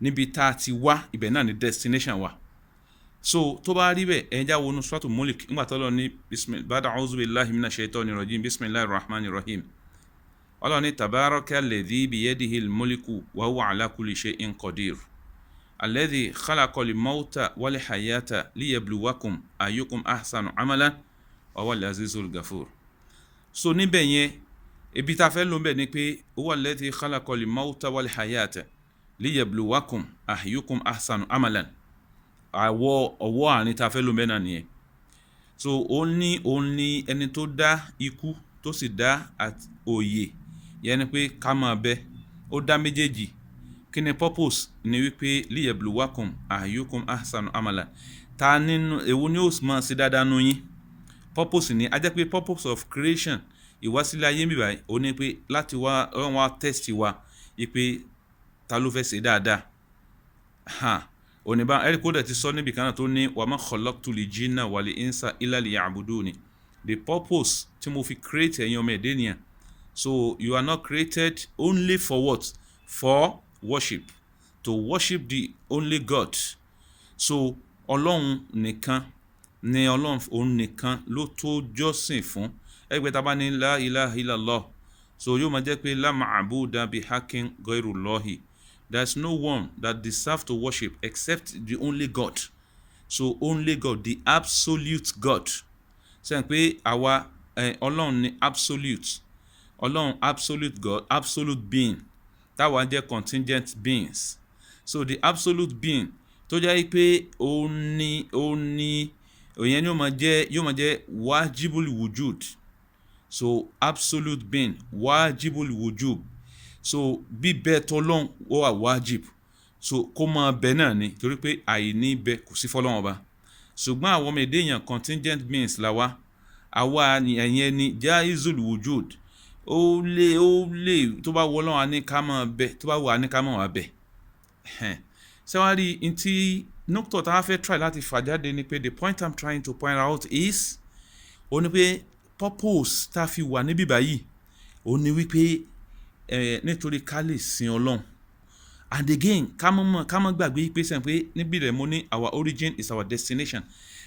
níbi tá a ti wá ibẹ̀ náà ni destination wa. So tó bá rí bẹ́ẹ̀ ẹ̀yin já wọnú Suratul Mulk nígbà tó lọ ní ba'da a'udhu billahi minash shaitani rajim bismillahir rahmanir rahim. Ọlọ́run ní tabarakal ladhi biyadihil mulku wa huwa ala kulli shay'in qadir. Alladhi khalaqal mawta wal hayata liyabluwakum ayyukum ahsanu amalan wa huwal azizul ghafur. So níbẹ̀ yẹn ibi tá fẹ́ lò ńbẹ̀ ni pé huwa alladhi khalaqal mawta wal hayata liyabluwakum ayyukum ahsanu amalan. Ọwọ́ àárín tá fẹ́ lò ńbẹ̀ náà nìyẹn. So ó ní ẹni tó dá ikú tó sì dá òye yẹn ni pé ká máa bẹ ó dá méjèèjì. Kí ni purpose ni wípé liyabluwakum ayyukum ahsanu amalan. Ta nínú èwo ni ó máa ṣe dáadáa nínú yín. Purpose ni a jẹ́ pé purpose of creation ìwásílẹ̀ ayé mi báyìí ó ní pé láti wá Ọlọ́run wá test wa wípé ta ló fẹ́ ṣe dáadáa. Oníbà ẹ̀rí kó dẹ̀ ti sọ níbi kan náà tó ní wa ma khalaqtul jinna wal insa illa liya'buduni. The purpose tí mo fi create ẹ̀yin ọmọ ẹ̀dẹ́ nìyẹn. So you are not created only for what? For worship. To worship the only God. So Ọlọ́run nìkan ni Ọlọ́run òun nìkan ló tó jọ́sìn fún. Ẹgbẹ́ tá bá ní la ilaha illallah. So yóò máa jẹ́ pé la ma'buda bihaqqin ghayrullahi. There's no one that deserves to worship except the only God. So only God, the absolute God. Sẹ́yìn pé àwa Ọlọ́run ni absolute. Ọlọ́run absolute God, absolute being. Táwa jẹ́ contingent beings. So the absolute being tó jẹ́ pé ó ní òyìn yóò máa jẹ́ wajibul wujud. So absolute being wajibul wujud. So bíbẹ tọlọ́run ó wà wajib. So kó máa bẹ náà ni torí pé àìní bẹ kò sí fọ́lọ́run ọba. Ṣùgbọ́n àwọn ọmọ èdè èèyàn contingent beings la wá. Àwa ẹ̀yẹn ni jaizul wujud. Ó lè tó bá wọ Ọlọ́run á ní ká máa bẹ tó bá wọ á ní ká máa wà bẹ. Ṣé wá rí n tí nọ́kítọ̀ tá a fẹ́ try láti fà jáde ni pé the point I'm trying to point out is ó ní pé purpose tá a fi wà níbí báyìí ó ní wípé nítorí ká lè sin Ọlọ́run. And again ká má gbàgbé pé sẹ́yìn pé níbí rẹ̀ mo ní our origin is our destination.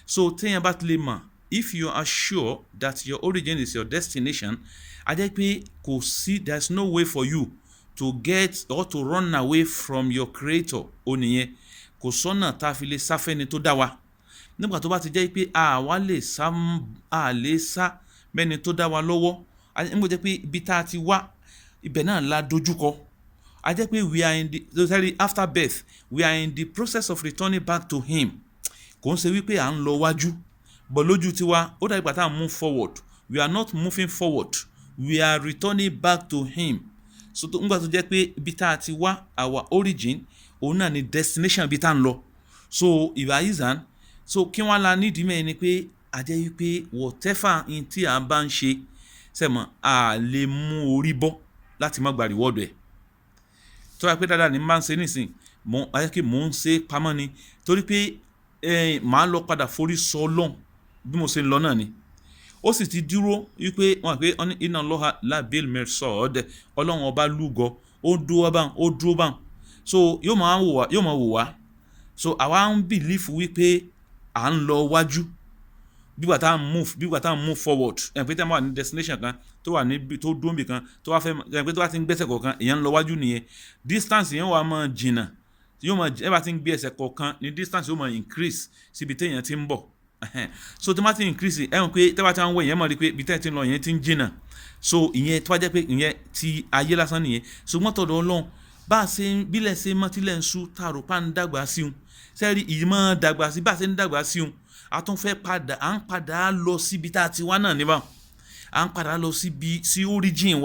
So téèyàn bá ti lè mọ̀ if you are sure that your origin is your destination a jẹ́ pé kò sí there's no way for you to get or to run away from your creator ó nìyẹn. Kò sọ́nà tá a fi lè sáfẹ́ni tó dá wa. Nígbà tó bá ti jẹ́ pé àwa lè sá mẹ́ni tó dá wa lọ́wọ́ nígbà jẹ́ pé ibi tá a ti wá ibẹ̀ náà la dojúkọ. A jẹ́ pé we are in the after birth we are in the process of returning back to him. Kò ń ṣe wípé à ń lọ wájú but lójú tiwa ó dàbí pàtàkì move forward. We are not moving forward, we are returning back to him. So nígbà tó jẹ́ pé ibi tá a ti wá our origin òun náà ni destination ibi tá a ń lọ. So ìbá ìzàn so kí wọ́n la nídìí mẹ́rin ni pé a jẹ́ wípé whatever in tí a bá ń ṣe sẹ́mọ̀ a lè mú orí bọ́ láti má gba reward ẹ̀. Tó yà pé dáadáa ni máa ń ṣe nísìn ayé kí mò ń ṣe pamọ́ ni torí pé màá lọ padà forí sọ Ọlọ́run bí mo ṣe ń lọ náà ni. Ó sì ti dúró wípé wọ́n pé inna Allaha labil mirsad Ọlọ́run ọba lúgọ ó dúró báwọn. So yóò máa wò wá. So àwa ń believe wípé à ń lọ wájú bígbà tá à ń move forward. Pé tí a máa wà ní destination kan tó wà níbi tó dúró níbi kan tó wá fẹ́ pé tó bá ti ń gbẹ́sẹ̀ kọ̀ọ̀kan èèyàn ń lọ wájú nìyẹn. Distance yẹn wà máa jìnnà yóò máa ẹ bá ti ń gbé ẹsẹ̀ kọ̀ọ̀kan ní distance yóò máa increase síbi téèyàn ti ń bọ̀. So tó bá ti increase ẹ mọ̀ pé tẹ́ bá ti ń wọ̀ èèyàn mọ̀ rí pé ibi tẹ́ ti ń lọ yẹn ti ń jìnnà. So ìyẹn tó bá jẹ́ pé ìyẹn ti ayé lásán nìyẹn. Ṣùgbọ́n tọ̀dọ̀ Ọlọ́run bá a ṣe bílẹ̀ ṣe mọ́tílẹ̀ ń sú tààrò pa ń dàgbà sí un sẹ́rí ìmọ̀ dàgbà sí bá a ṣe ń dàgbà sí un a tún fẹ́ à ń padà lọ síbi tá a ti wá náà níbà à ń padà lọ sí origin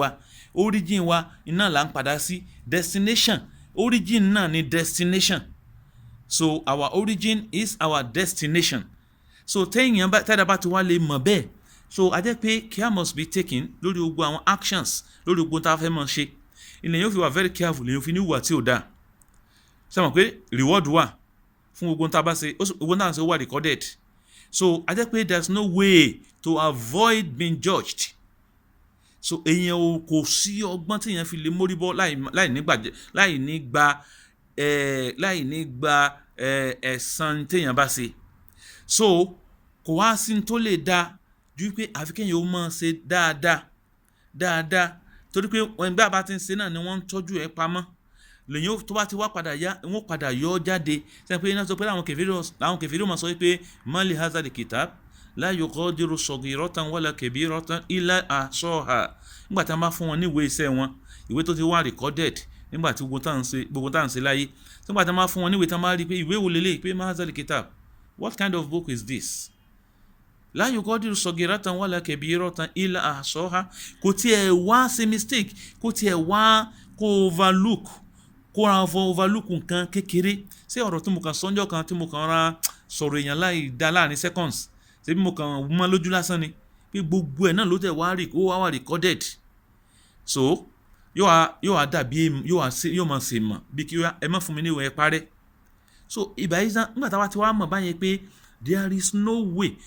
wa iná là ń padà sí destination origin náà ni destination. So our origin is our destination. So tẹ́ẹ̀dá bá ti wá lè mọ̀ bẹ́ẹ̀ so a jẹ́ pé care must be taken lórí gbogbo àwọn actions lórí gbogbo tá a fẹ́ mọ̀ ṣe. Ilẹ̀ yóò fi wà very careful lèyìn fi ní ìwà tí ò dáa. Ṣé mọ̀ pé reward wà fún gbogbo tá a bá ṣe gbogbo náà ṣe wà recorded. So a jẹ́ pé there's no way to avoid being judged. So èèyàn kò sí ọgbọ́n tí èèyàn fi lè mórí bọ́ láì ní gba láì ní gba ẹ̀san téèyàn bá ṣe. So kò wá sí ní tó lè dá ju pé àfi kéèyàn ó máa ṣe dáadáa torí pé ẹgbẹ́ àbá ti ń ṣe náà ni wọ́n ń tọ́jú ẹ̀ pamọ́ lèyìn tó bá ti wá padà yá wọ́n padà yọ ọ́ jáde sẹ́yìn pé iná sọ pé láwọn kèfèrí máa sọ pé mali hazard kitab la yughadiru saghiratan wala kabiratan illa ahsaha nígbà tí wọ́n bá fún wọn ní ìwé iṣẹ́ wọn ìwé tó ti wá recorded nígbà tí gbogbo tá à ń ṣe láyé nígbà tí wọ́n bá fún wọn ní ìwé tí wọ́n bá rí pé ìwé wo lélẹ̀ pé ma hazard kitab, what kind of book is this? La yughadiru saghiratan wala kabiratan illa ahsaha. Kò tiẹ̀ wá ṣe mistake, kò tiẹ̀ wá kó overlook nǹkan kékeré. Ṣé ọ̀rọ̀ tí mo kàn sọ́njọ́ kan tí mo kàn ra sọ̀rọ̀ èèyàn láì dá láàrin seconds ṣé bí mo kàn mọ́ lójú lásán ni pé gbogbo ẹ̀ náà ló tẹ̀ wá recorded. So yóò wá dàbí yóò máa ṣe mọ̀ bí kí ẹ má fún mi ní ìwé ẹ parẹ́. So ìgbà yìí nígbà táwa ti wá mọ̀ báyẹn pé there is no way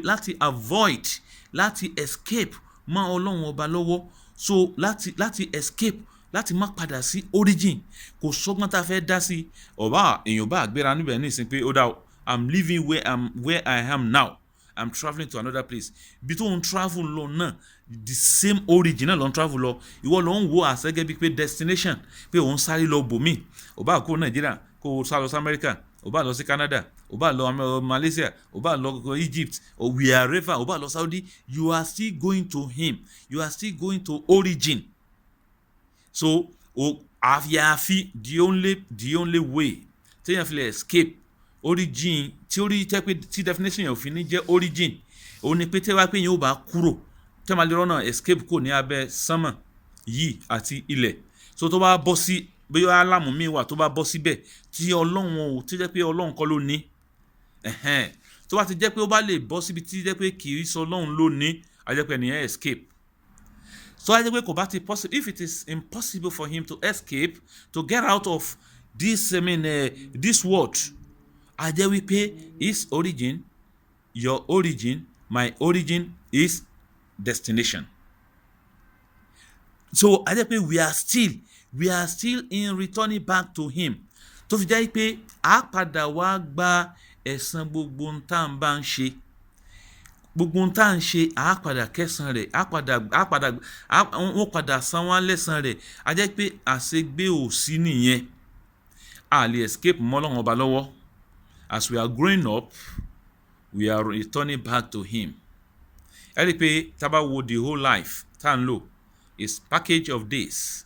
láti avoid láti escape mọ́ Ọlọ́run ọba lọ́wọ́. So láti escape láti má padà sí origin kò sọ́gbọ́n tá a fẹ́ dá sí èèyàn bá àgbéra níbẹ̀ ní ìsìn pé ó dá I'm living where I am now, I'm travelling to another place. Bí tó ń travel lọ náà the same origin náà ló ń travel lọ ìwọ ló ń wo àṣẹgẹ́ bíi pé destination pé òun sáré lọ bòmí ó bá kó Nàìjíríà kó sá lọ sí America ó bá lọ sí Canada ó bá lọ Malaysia ó bá lọ Egypt or wherever ó bá lọ Saudi, you are still going to him, you are still going to origin. So àyàfi the only way téèyàn fi lè escape origin tí definition yẹn ò fi ní jẹ́ origin òun ni pé tẹ́wá pé yẹn ó bá kúrò tẹ́ máa lè rọ́nà escape kò ní abẹ́ sánmà yìí àti ilẹ̀. So tó bá bọ́ sí bóyá alámù mi wà tó bá bọ́ síbẹ̀ tí Ọlọ́run ò tí jẹ́ pé Ọlọ́run kọ́ ló ní tó bá ti jẹ́ pé ó bá lè bọ́ síbi tí jẹ́ pé kì í sọ Ọlọ́run ló ní a jẹ́ pé ènìyàn escape. So a jẹ́ pé kò bá ti possible, if it is impossible for him to escape, to get out of this this world, a jẹ́ wípé his origin, your origin, my origin is destination. So a jẹ́ pé we are still in returning back to him. Tó fi jẹ́ pé a padà wá gba ẹ̀san gbogbo ń tá ń bá ń ṣe. Gbogbo ń tá ń ṣe a padà kẹsan rẹ̀, wọ́n padà san wá lẹ́san rẹ̀. A jẹ́ pé àṣegbé ò sí nìyẹn. A lè escape mọ́ Ọlọ́run ọba lọ́wọ́. As we are growing up, we are returning back to him. Ẹ rí i pé tá bá wo the whole life tá ń lò is package of days.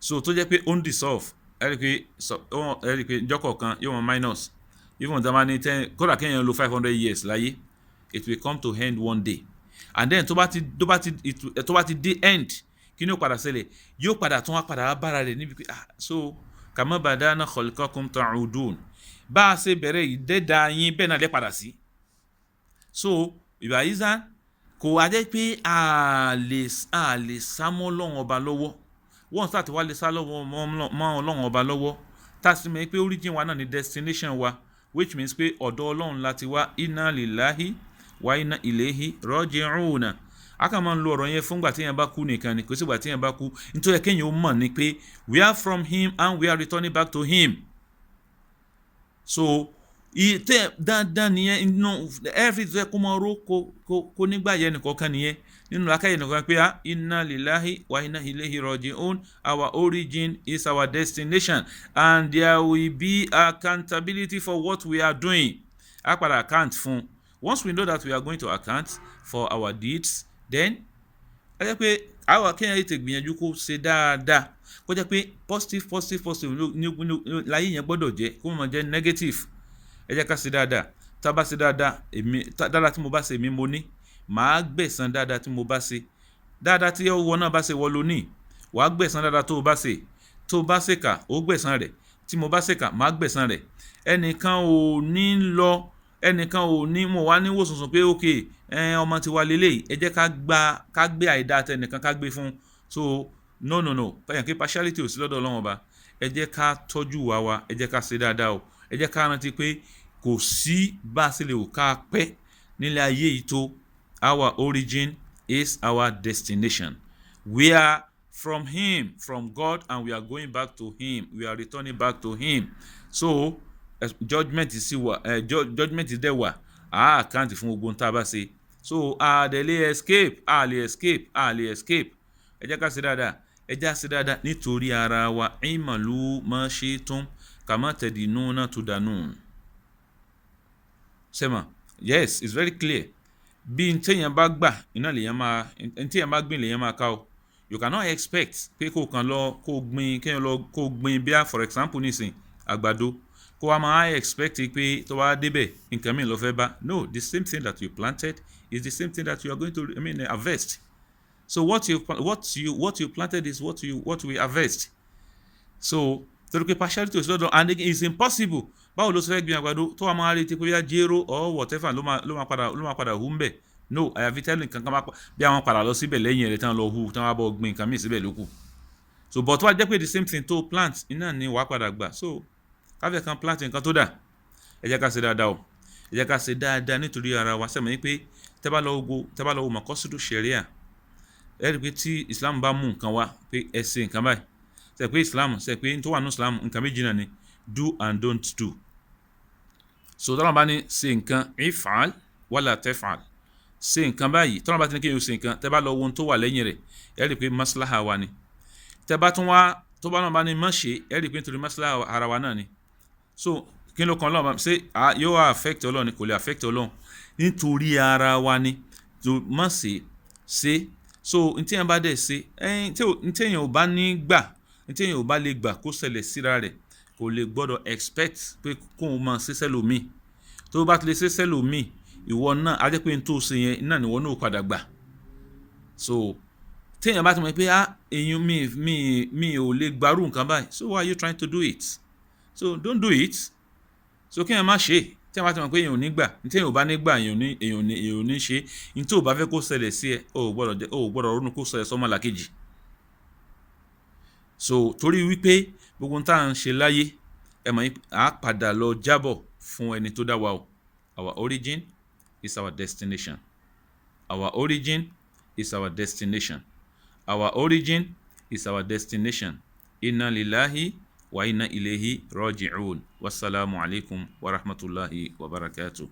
So tó jẹ́ pé ó ń dissolve ẹ rí i pé jọ́kọ̀ kan yóò mọ minus even tá bá ní 10 kódà kéèyàn lo 500 years láyé it will come to end one day, and then tó bá ti dé end kí ni ó padà ṣẹlẹ̀ yóò padà tún wá padà bára rẹ̀ níbi pé so kama badana khalqakum ta'udun bá a ṣe bẹ̀rẹ̀ ìdẹ́dà yín bẹ́ẹ̀ náà lẹ́ padà sí. So ìgbà yìí sá kò wá jẹ́ pé a lè sá mọ́ Ọlọ́run ọba lọ́wọ́ wọ́n sáà tí wá lè sá mọ́ Ọlọ́run ọba lọ́wọ́ tá a sì mọ̀ pé origin wa náà ni destination wa, which means pé ọ̀dọ̀ Ọlọ́run láti wá inna lillahi wa inna ilayhi raji'un. A kàn máa ń lo ọ̀rọ̀ yẹn fúngbà tí yẹn bá kú nìkan ni kò sígbà tí yẹn bá kú nítorí kéèyàn ó mọ̀ ni pé we are from him and we are returning back to him. So dandan nìyẹn inú every day kó máa ró kó nígbà yẹn nìkan kan nìyẹn nínú akáyè nìkan pé inna lillahi wa inna ilayhi raji'un, our origin is our destination and there will be accountability for what we are doing. A padà account fún. Once we know that we are going to account for our deeds, then ẹ jẹ́ pé àwọn kéèyàn yìí ti gbìyànjú kó ṣe dáadáa kó jẹ́ pé positive láyé yẹn gbọ́dọ̀ jẹ́ kó má jẹ́ negative. Ẹ jẹ́ ká ṣe dáadáa tá a bá ṣe dáadáa tí mo bá ṣe èmi mo ní màá gbẹ̀san dáadáa tí mo bá ṣe dáadáa tí ọwọ́ náà bá ṣe wọ́ ló ní wàá gbẹ̀san dáadáa tó o bá ṣe kà ó gbẹ̀san rẹ̀ tí mo bá ṣe kà màá gbẹ̀san rẹ̀. Ẹnìkan ò ní mo wá ní wòsùnsùn pé ok ọmọ ti wá lélẹ́yìí ẹ jẹ́ ká gbé àìdá tẹnìkan ká gbé fún. So no báyìí pé partiality ò sí lọ́dọ̀ Ọlọ́run ọba. Ẹ jẹ́ ká tọ́jú wa ẹ jẹ́ ká ṣe dáadáa o. Ẹ jẹ́ ká rántí pé kò sí bá a ṣe lè ká pẹ́ nílé ayé yìí tó our origin is our destination. Where from him, from God, and we are going back to him. We are returning back to him. So judgment is judgment is there wà á account fún gbogbo tá a bá ṣe. So a dẹ̀ lè escape, a lè escape. Ẹ jẹ́ ká ṣe dáadáa, ẹ jẹ́ ká ṣe dáadáa nítorí ara wa. I'malu ma shi'tum kama tadinuna tudanun. Sẹ́mà, yes, it's very clear. Bí ntẹ̀yàn bá gbà iná lèyàn máa, ntẹ̀yàn bá gbìn lèyàn máa ká o. You cannot expect pé kó kàn lọ kó gbìn bí for example nísìn àgbàdo kó wá máa expect pé tó wá débẹ̀ nǹkan mìíràn ló fẹ́ bá. No, the same thing that you planted is the same thing that you are going to harvest. So what you planted is what we harvest. So torí pé partiality is lọ́dọ̀, and it's impossible. Báwo ló ṣe fẹ́ gbìn àgbàdo tó wá máa retí pé bóyá jéró or whatever ló máa padà hù ń bẹ̀. No, àyàfi tẹ́lẹ̀ nǹkan kan bí àwọn padà lọ síbẹ̀ lẹ́yìn rẹ̀ tán lọ hù tán wá bọ́ gbìn nǹkan míì síbẹ̀ lókù. So but wá jẹ́ pé the same thing tó plant iná ni wàá padà gbà. So káfíà kan plant nǹkan tó dà, ẹ jẹ́ ká ṣe dáadáa o, ẹ jẹ́ ká ṣe dáadáa nítorí ara wa. Sẹ́mi ní pé tẹ́ bá lọ wo maqasidu sharia, ẹ rí pé tí Islam bá mú nǹkan wá pé ẹ ṣe nǹkan báyìí, ṣe pé Islam ṣe pé tó wà ní Islam nǹkan méjì náà ni do and don't do. So tọ́lá bá ní ṣe nǹkan if'al wala taf'al, ṣe nǹkan báyìí, tọ́lá bá ti ní kéèyàn ṣe nǹkan, tẹ́ bá lọ wo ohun tó wà lẹ́yìn rẹ̀, ẹ rí pé maslaha wa ni. Tẹ́ bá tún wá tó bá náà bá ní má ṣe, ẹ rí pé nítorí maslaha ara wa náà ni. So kí ló kan Ọlọ́run ṣe yóò affect Ọlọ́run ni kò lè affect Ọlọ́run, nítorí ara wa ni. So má ṣe. So ntẹ́yìn bá dẹ̀ ṣe, ntẹ́yìn ò bá ní gbà, ntẹ́yìn ò bá lè gbà kó ṣẹlẹ̀ síra rẹ̀, kò lè gbọ́dọ̀ expect pé kóun máa ṣe sẹ́lòmíì. Tó bá ti lè ṣe sẹ́lòmíì, ìwọ náà á jẹ́ pé n tó ṣe yẹn náà ni ìwọ náà padà gbà. So téèyàn bá ti mọ̀ pé èyàn mi ò lè gbarú nǹkan báyìí, so why are you trying to do it? So don't do it. So kéèyàn má ṣe, téèyàn bá ti mọ̀ pé èyàn ò ní gbà, téèyàn ò bá ní gbà èyàn ò ní ṣe, ní tó bá fẹ́ kó ṣẹlẹ̀ sí ẹ, o ò gbọ́dọ̀ ronú kó ṣẹlẹ̀ sọ́mọ làkejì. So torí wípé gbogbo tá à ń ṣe láyé, ẹ mọ̀ á padà lọ jábọ̀ fún ẹni tó dá wa o. Our origin is our destination. Our origin is our destination. Our origin is our destination. Inna lillahi wa inna ilayhi raji'un. Wassalamu alaikum wa rahmatullahi wa barakatuh.